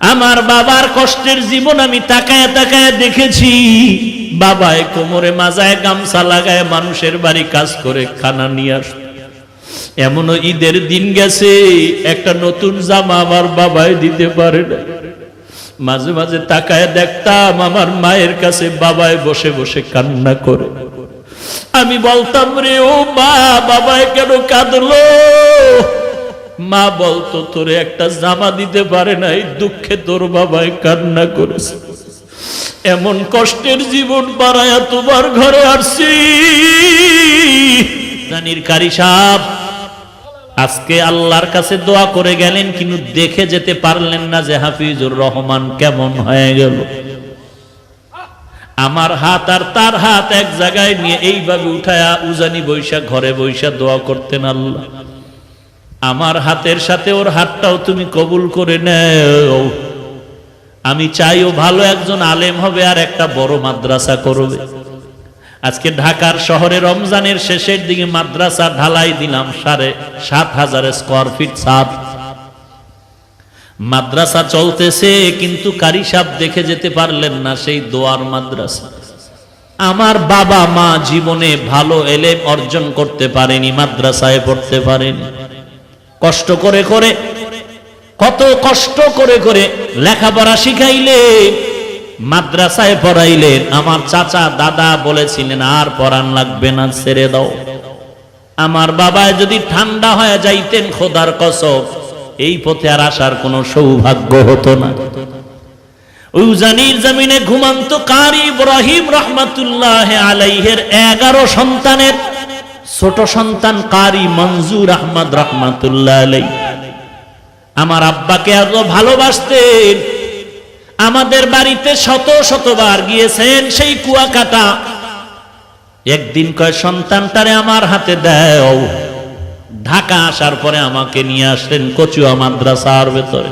আমার বাবার কষ্টের জীবন আমি তাকায় তাকায় দেখেছি। বাবায় কোমরে মাজায় গামছা লাগায় মানুষের বাড়ি কাজ করে খানা নিয়ে আসত। এমনও ঈদের দিন গেছে একটা নতুন জামা আমার বাবায় দিতে পারে না। মাঝে মাঝে তাকায় দেখতাম আমার মায়ের কাছে বাবায় বসে বসে কান্না করে। আমি বলতাম, রে ও মা, বাবায় কেন কাঁদলো? মা বলতো, তোরে একটা জামা দিতে পারে নাই, দুঃখে তোর বাবায় কান্না করেছে। এমন কষ্টের জীবন বাড়ায়া তোমার ঘরে আসছি। জানির কারি সাহেব আজকে আল্লাহর কাছে দোয়া করে গেলেন, কিন্তু দেখে যেতে পারলেন না যে হাফিজুর রহমান কেমন হয়ে গেল। আমার হাত আর তার হাত এক জায়গায় নিয়ে এইভাবে উঠায়া উজানি বৈশা ঘরে বৈশা দোয়া করতেন, আল্লাহ আমার হাতের সাথে ওর হাতটাও তুমি কবুল করে নেও। আমি চাইও ভালো একজন আলেম হবে আর একটা বড় মাদ্রাসা করবে। আজকে ঢাকার শহরে রমজানের শেষের দিকে মাদ্রাসা ঢালাই দিলাম 7,500 স্কয়ার ফিট ছাদ। মাদ্রাসা চলতেছে, কিন্তু কারি সাহেব দেখে যেতে পারলেন না সেই দোয়ার মাদ্রাসা। আমার বাবা মা জীবনে ভালো এলেম অর্জন করতে পারেনি, মাদ্রাসায় পড়তে পারেনি। কষ্ট করে করে, কত কষ্ট করে করে লেখাপড়া শিখাইলে, মাদ্রাসায় পড়াইলেন। আমার চাচা দাদা বলেছিলেন, আর পড়ান লাগবে না, ছেড়ে দাও। আমার বাবায় যদি ঠান্ডা হয়ে যাইতেন, খোদার কসম এই পথে আর আসার কোনো সৌভাগ্য হতো না। উজানির জমিনে ঘুমন্ত কারি ইব্রাহিম রহমাতুল্লাহ আলাইহির 11 সন্তানের ছোট সন্তান কারি মঞ্জুর আহমদ রহমাতুল্লাহ আলাইহি আমার আব্বাকে এত ভালোবাসতেন। আমাদের বাড়িতে শত শতবার গিয়েছেন সেই কুয়াকাটা। একদিন কয়, সন্তানটারে আমার হাতে দাও। ঢাকা আসার পরে আমাকে নিয়ে আসলেন কচুয়া মাদ্রাসার ভেতরে।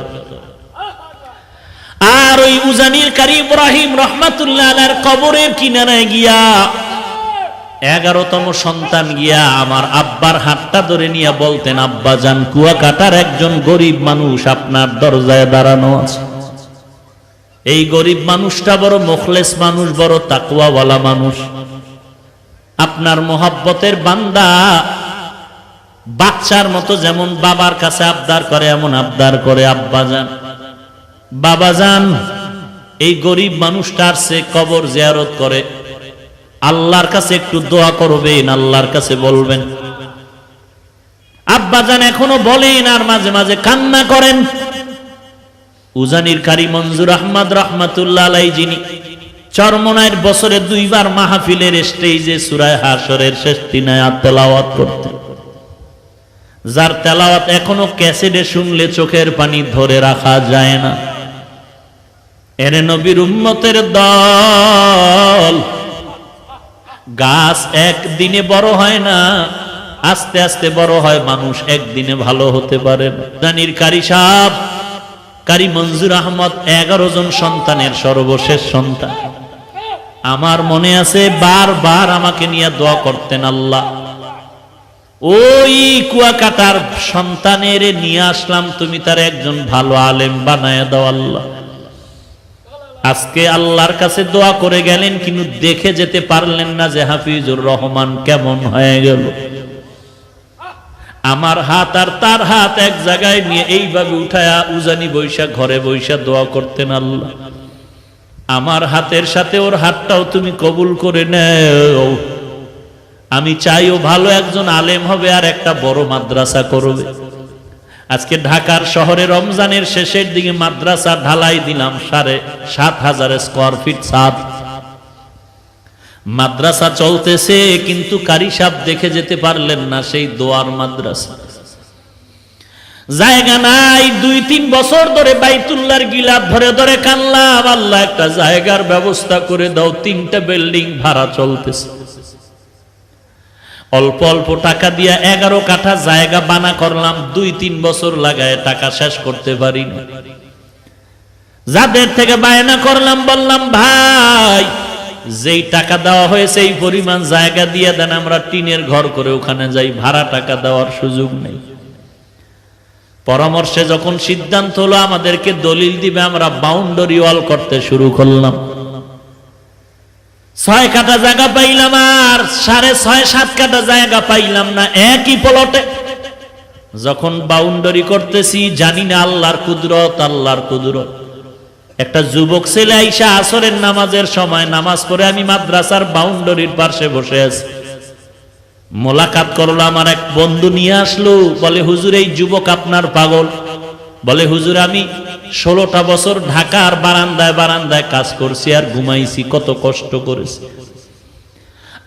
আর ওই উজানির কারি ইব্রাহিম রহমাতুল্লাহ আলাইহির কবরের কিনারায় গিয়া 11তম সন্তান গিয়া আমার আব্বার হাতটা ধরে নিয়ে বলতেন, আব্বা জান, কুয়াকাটার একজন গরিব মানুষ আপনার দরজায় দাঁড়ানো আছে। এই গরিব মানুষটা বড় মুখলেস মানুষ, বড় তাকওয়াওয়ালা মানুষ, আপনার মোহাব্বতের বান্দা। বাচ্চার মতো যেমন বাবার কাছে আবদার করে এমন আবদার করে, আব্বা জান, বাবা জান, এই গরিব মানুষটার সে কবর জিয়ারত করে, আল্লাহর কাছে একটু দোয়া করবেন, আল্লাহর কাছে বলবেন। আব্বা জান এখনো বলেন আর মাঝে মাঝে কান্না করেন। উজানির কারি মঞ্জুর আহমদ রহমাতুল্লাহ আলাইহি, যিনি চরমনায়ের বছরে 2 বার মাহফিলের স্টেজে সূরা হাশরের শেষ 3 আয়াত তেলাওয়াত করতেন, যার তেলাওয়াত এখনো ক্যাসেটে শুনলে চোখের পানি ধরে রাখা যায় না। এরে নবীর উম্মতের দল, গাছ একদিনে বড় হয় না, আস্তে আস্তে বড় হয়। মানুষ একদিনে ভালো হতে পারে না। জানির কারি সাহেব কারি মঞ্জুর আহমদ 11 জন সন্তানের সর্বশেষ সন্তান। আমার মনে আছে বারবার আমাকে নিয়ে দোয়া করতেন, আল্লাহ ওই কুয়াকাটার সন্তানের নিয়ে আসলাম, তুমি তার একজন ভালো আলেম বানায় দাও আল্লাহ। আজকে আল্লাহর কাছে দোয়া করে গেলেন, কিন্তু দেখে যেতে পারলেন না যে হাফিজুর রহমান কেমন হয়ে গেল। আমার হাত আর তার হাত এক জায়গায় নিয়ে এইভাবে উঠায়া উজানি বৈশা ঘরে বৈশা দোয়া করতেন, আল্লাহ আমার হাতের সাথে ওর হাতটাও তুমি কবুল করে নেও। আমি চাইও ভালো একজন আলেম হবে আর একটা বড় মাদ্রাসা করবে। আজকে ঢাকার শহরে রমজানের শেষের দিকে মাদ্রাসা ঢালাই দিলাম 7,500 স্কয়ার ফিট ছাদ। মাদ্রাসা চলতেছে, কিন্তু কারি সাহেব দেখে যেতে পারলেন না সেই দোয়ার মাদ্রাসা। জায়গা নাই, 2-3 বছর ধরে বাইতুল্লাহর গিলাফ ধরে ধরে কানলাম, আল্লাহ একটা জায়গার ব্যবস্থা করে দাও। 3টা বিল্ডিং ভাড়া চলতেছে। অল্প অল্প টাকা দিয়া 11 কাঠা জায়গা বানা করলাম, 2-3 বছর লাগায় টাকা শেষ করতে পারি না। যাদের থেকে বায়না করলাম, বললাম ভাই, যেই টাকা দেওয়া হয়েছে এই পরিমাণ জায়গা দিয়ে দেন, আমরা টিনের ঘর করে ওখানে যাই, ভাড়া টাকা দেওয়ার সুযোগ নেই। পরামর্শে যখন সিদ্ধান্ত হলো আমাদেরকে দলিল দিবে, আমরা বাউন্ডারি ওয়াল করতে শুরু করলাম। 6 কাঠা জায়গা পাইলাম আর 6.5-7 কাঠা জায়গা পাইলাম না একই প্লটে। যখন বাউন্ডারি করতেছি জানি না আল্লাহর কুদরত, আল্লাহর কুদরত। একটা যুবক ছেলে আইসা আসরের নামাজের সময় নামাজ পড়ে আমি মাদ্রাসার বাউন্ডারির পাশে বসে আছি। মোলাকাত করলো, আমার এক বন্ধু নিয়ে আসলো, বলে হুজুর এই যুবক আপনার পাগল। বলে হুজুর আমি 16টা বছর ঢাকার বারান্দায় বারান্দায় কাজ করছি আর ঘুমাইছি, কত কষ্ট করেছি।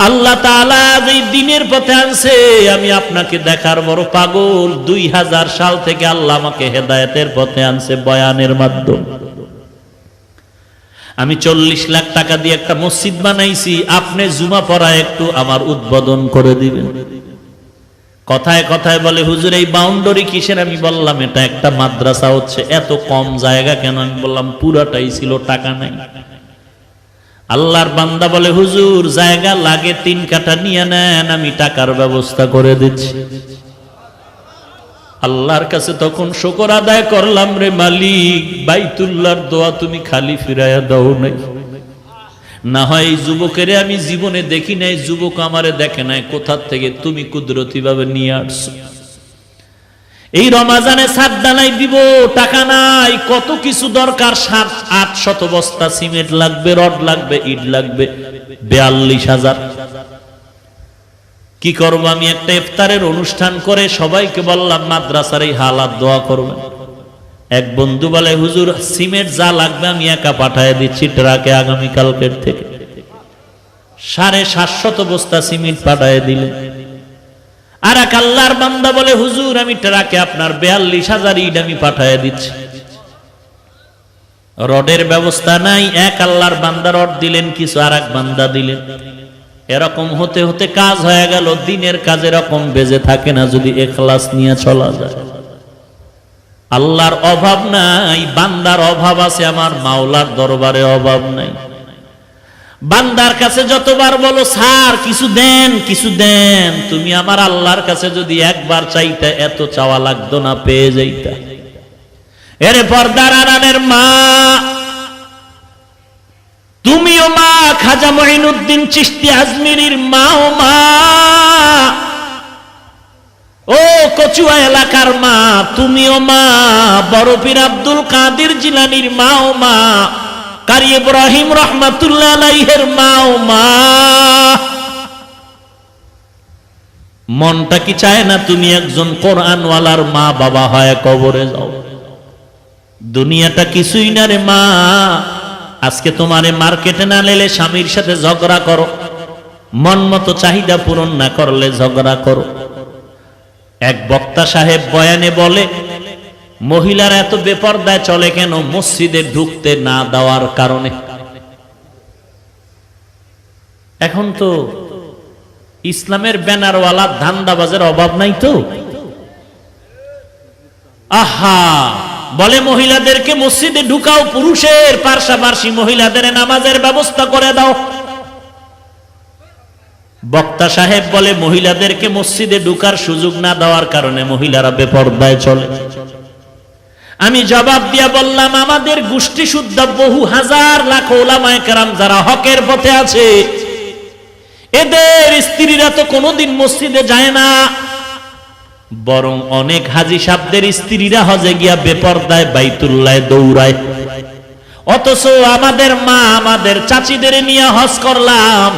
আল্লাহ তাআলা এই দিনের পথে আনছে, আমি আপনাকে দেখার বড় পাগল। 2000 সাল থেকে আল্লাহ আমাকে হেদায়েতের পথে আনছে বয়ানের মাধ্যমে। আমি 40 লাখ টাকা দিয়ে একটা মসজিদ বানাইছি, আপনি জুমা পড়া একটু আমার উদ্বোধন করে দিবেন। কথায় কথায় বলে হুজুর এই বাউন্ডারি কিসের? আমি বললাম এটা একটা মাদ্রাসা হচ্ছে। এত কম জায়গা কেন? আমি বললাম পুরাটাই ছিল, টাকা নাই। আল্লাহর বান্দা বলে হুজুর জায়গা লাগে 3 কাঠা নিয়ে নেন, আমি টাকার ব্যবস্থা করে দিচ্ছি। আল্লাহর কাছে তখন শুকর আদায় করলাম, রে মালিক বাইতুল্লাহর দোয়া তুমি খালি ফিরাইয়া দাও নাই। না হয় এই যুবকের আমি জীবনে দেখি নাই, যুবক আমারে দেখে নাই, কোথা থেকে তুমি কুদরতি ভাবে নিয়ে আসছো। এই রমাজানে ছাদ ঢালাই দিব, টাকা নাই, কত কিছু দরকার। 700-800 বস্তা সিমেন্ট লাগবে, রড লাগবে, ইট লাগবে, 42,000। কি করব? আমি একটা ইফতারের অনুষ্ঠান করে সবাইকে বললাম মাদ্রাসার এই হালাত দোয়া করবেন। এক বন্ধু বলে হুজুর সিমেন্ট যা লাগবে আমি একা পাঠায় দিচ্ছি ট্রাকে আগামীকালকের থেকে। 750 বস্তা সিমেন্ট পাঠায় দিলেন। আর এক আল্লাহর বান্দা বলে হুজুর আমি ট্রাকে আপনার 42,000 ইট আমি পাঠায় দিচ্ছি। রডের ব্যবস্থা নাই, এক আল্লাহর বান্দা রড দিলেন কিছু, আর এক বান্দা দিলেন। এরকম হতে হতে কাজ হয়ে গেল। দিনের কাজ এরকম বেজে থাকে না যদি ইখলাস নিয়ে চলা যায়। আল্লাহর অভাব নাই, বান্দার অভাব আছে, আমার মাওলার দরবারে অভাব নাই। বান্দার কাছে যতবার বলো স্যার কিছু দেন কিছু দেন, তুমি আমার আল্লাহর কাছে যদি একবার চাইতে এত চাওয়া লাগতো না, পেয়ে যাইতা। এরে পর্দার আড়ালের মা, তুমিও মা, খাজা মঈনুদ্দিন চিশতি আজমিরির মাও মা, ও কচুয়া এলাকার মা তুমিও মা, বড় পীর আব্দুল কাদের জিলানীর মাও মা, কারি ইব্রাহিম রহমাতুল্লাহ আলাইহির মাও মা। মনটা কি চায় না তুমি একজন কোরআনওয়ালার মা বাবা হয় কবরে যাও? দুনিয়াটা কিছুই না রে মা। আজকে তোমারে মার্কেটে না নেলে স্বামীর সাথে ঝগড়া করো, মন মতো চাহিদা পূরণ না করলে ঝগড়া করো। এক বক্তা সাহেব বয়ানে বলে মহিলারা এত বেপরদায় চলে কেন? মসজিদে ঢুকতে না দেওয়ার কারণে। এখন তো ইসলামের ব্যানারওয়ালা ধান্দাবাজের অভাব নাই তো। আহা, বলে মহিলাদেরকে মসজিদে ঢুকাও, পুরুষের পাশাপাশি মহিলাদের নামাজের ব্যবস্থা করে দাও। বক্তা সাহেব বলে মহিলাদেরকে মসজিদে ঢুকার সুযোগ না দেওয়ার কারণে মহিলারা বেপরদায় চলে। আমি জবাব দিয়া বললাম আমাদের গোষ্ঠী শুদ্ধ বহু হাজার লাখ ওলামায়ে কেরাম যারা হকের পথে আছে, এদের স্ত্রীরা তো কোনোদিন মসজিদে যায় না, বরং অনেক হাজী সাহেবদের স্ত্রীরা হজে গিয়া বেপরদায় বাইতুল্লাহে দৌড়ায়। অথচ আমাদের মা, আমাদের চাচিদের নিয়ে হজ করলাম,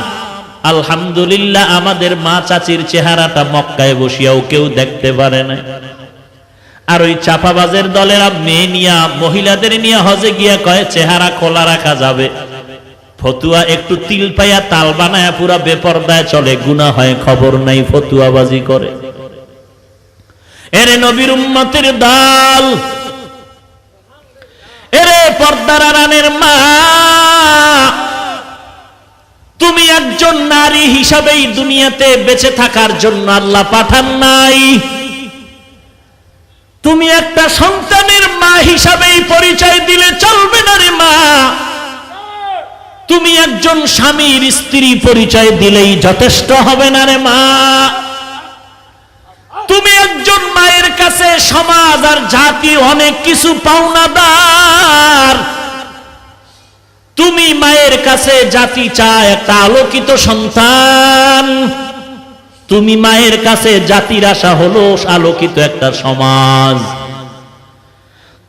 আলহামদুলিল্লাহ আমাদের মা চাচির চেহারাটা মক্কায় বসিয়াও কেউ দেখতে পারে না। আর ওই চাপাবাজের দলেরা মেয়ে নিয়া, মহিলাদের নিয়ে হজে গিয়া কয় চেহারা খোলা রাখা যাবে, ফতুয়া একটু তিল পাইয়া তাল বানায়া পুরা বেপরদায় চলে, গুনাহ হয় খবর নাই, ফতুয়াবাজি করে। এরে নবীর উম্মতের দল, এরে পর্দার আড়ালের মা, তুমি একজন নারী হিসাবেই দুনিয়াতে বেঁচে থাকার জন্য আল্লাহ পাঠান নাই। তুমি একটা সন্তানের মা হিসাবেই পরিচয় দিলে চলবে না রে মা। তুমি একজন স্বামীর স্ত্রী পরিচয় দিলেই যথেষ্ট হবে না রে মা। তুমি একজন মায়ের কাছে সমাজ সমাজ আর জাতি অনেক কিছু পাওনাদার। তুমি মায়ের কাছে জাতি চায় একটা আলোকিত সন্তান, তুমি মায়ের কাছে জাতির আশা হলো আলোকিত একটা সমাজ।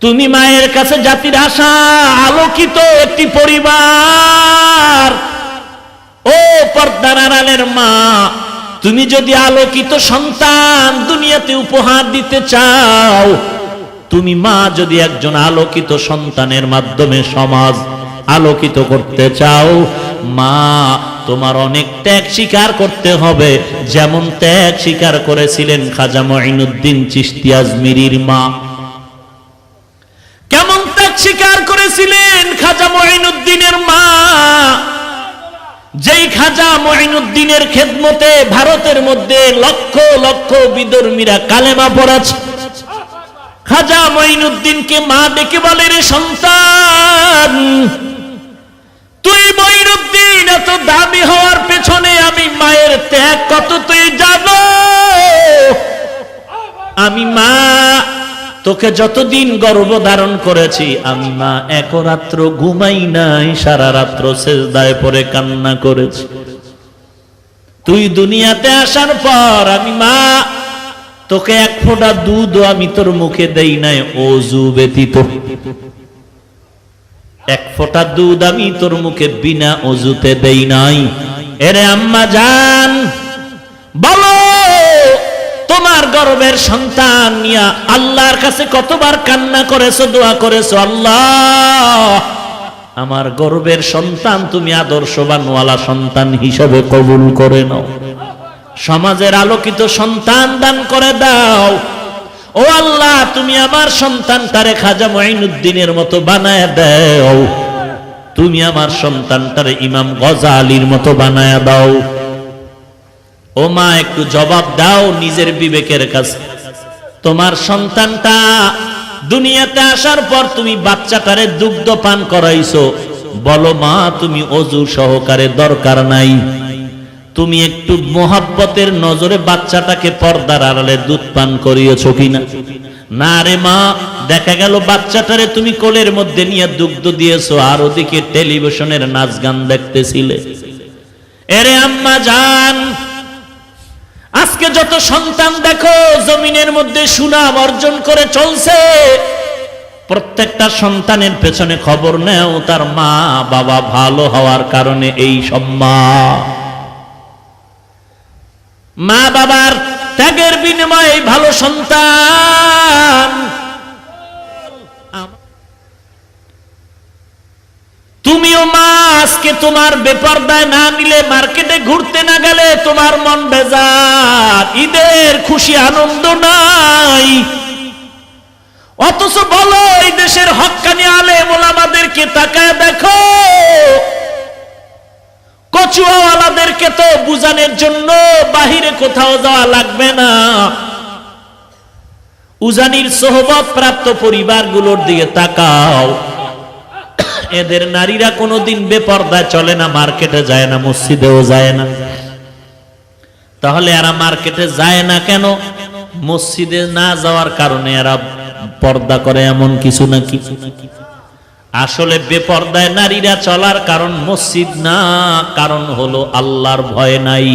তুমি মায়ের কাছে জাতির আশা আলোকিত একটি পরিবার। ও পর্দার আড়ালের মা, তুমি যদি আলোকিত সন্তান দুনিয়াতে উপহার দিতে চাও, তুমি মা যদি একজন আলোকিত সন্তানের মাধ্যমে সমাজ আলোকিত করতে চাও, মা তোমার অনেক ত্যাগ স্বীকার করতে হবে। যেমন ত্যাগ স্বীকার করেছিলেন খাজা মঈনুদ্দিন চিশতি আজমিরির মা। কেমন ত্যাগ স্বীকার করেছিলেন খাজা মঈনুদ্দিনের মা, যেই খাজা মঈনুদ্দিনের খেদমতে ভারতের মধ্যে লক্ষ লক্ষ বিধর্মীরা কালেমা পড়েছে। খাজা মঈনুদ্দিনকে মা ডেকে বলে, রে সন্তান, তুই মঈনুদ্দিন এত দামি হওয়ার পেছনে আমি মায়ের ত্যাগ কত তুই জানো? আমি মা তোকে যতদিন গর্ভধারণ করেছি, আমি মা এক রাত্র ঘুমাই নাই, সারা রাত্র সেজদায় পড়ে কান্না করেছি। তুই দুনিয়াতে আসার পর আমি মা তোকে এক ফোঁটা দুধ আমি তোর মুখে দেই নাই ওযু ব্যতীত। এক ফোঁটা দুধ আমি তোর মুখে বিনা ওযুতে দেই নাই। এরে আম্মা জান, বলো তোমার গর্ভের সন্তান নিয়া আল্লাহর কাছে কতবার কান্না করেছো, দোয়া করেছো, আল্লাহ আমার গর্ভের সন্তান তুমি আদর্শবানওয়ালা সন্তান হিসেবে কবুল করে নাও, সমাজের আলোকিত সন্তান দান করে দাও। ও আল্লাহ, তুমি আমার সন্তানটারে খাজা মঈনুদ্দিনের মতো বানায় দাও, তুমি আমার সন্তানটারে ইমাম গজালির মতো বানায় দাও। ও মা, একটু জবাব দাও নিজের বিবেকের কাছে। তোমার সন্তানটা দুনিয়াতে আসার পর তুমি বাচ্চাটারে দুগ্ধ পান করাইছো, বলো মা তুমি ওযু সহকারে দরকার নাই, তুমি একটু মোহাব্বতের নজরে বাচ্চাটাকে পর্দার আড়ালে দুধ পান করিয়েছো কিনা? না রে মা, দেখা গেল বাচ্চাটারে তুমি কোলের মধ্যে নিয়ে দুগ্ধ দিয়েছো আর ওদিকে টেলিভিশনের নাচ গান দেখতেছিলে। এরে আম্মা জান, আজকে যত সন্তান দেখো জমিনের মধ্যে সুনাম অর্জন করে চলছে, প্রত্যেকটা সন্তানের পেছনে খবর নেও তার মা বাবা ভালো হওয়ার কারণে এই সম্মান। মা বাবার ত্যাগের বিনিময়ে ভালো সন্তান। তুমিও মা আজকে তোমার বেপরদায় না নিলে, মার্কেটে ঘুরতে না গেলে তোমার মন বেজার, ঈদের খুশি আনন্দ নাই। অথচ বলো এই দেশের হক্কানি আলেম ওলামাদেরকে তাকায় দেখো, কচুয়াওয়ালাদেরকে তো বুঝানোর জন্য বাহিরে কোথাও যাওয়া লাগবে না। উজানির সোহবত প্রাপ্ত পরিবারগুলোর দিকে তাকাও, এদের নারীরা কোনোদিন বেপর্দায় চলে না, মার্কেটে যায় না, মসজিদেও যায় না। তাহলে এরা মার্কেটে যায় না কেন? মসজিদে না যাওয়ার কারণে এরা পর্দা করে এমন কিছু নাকি? আসলে বেপর্দায় নারীরা চলার কারণ মসজিদ না, কারণ হলো আল্লাহর ভয় নাই।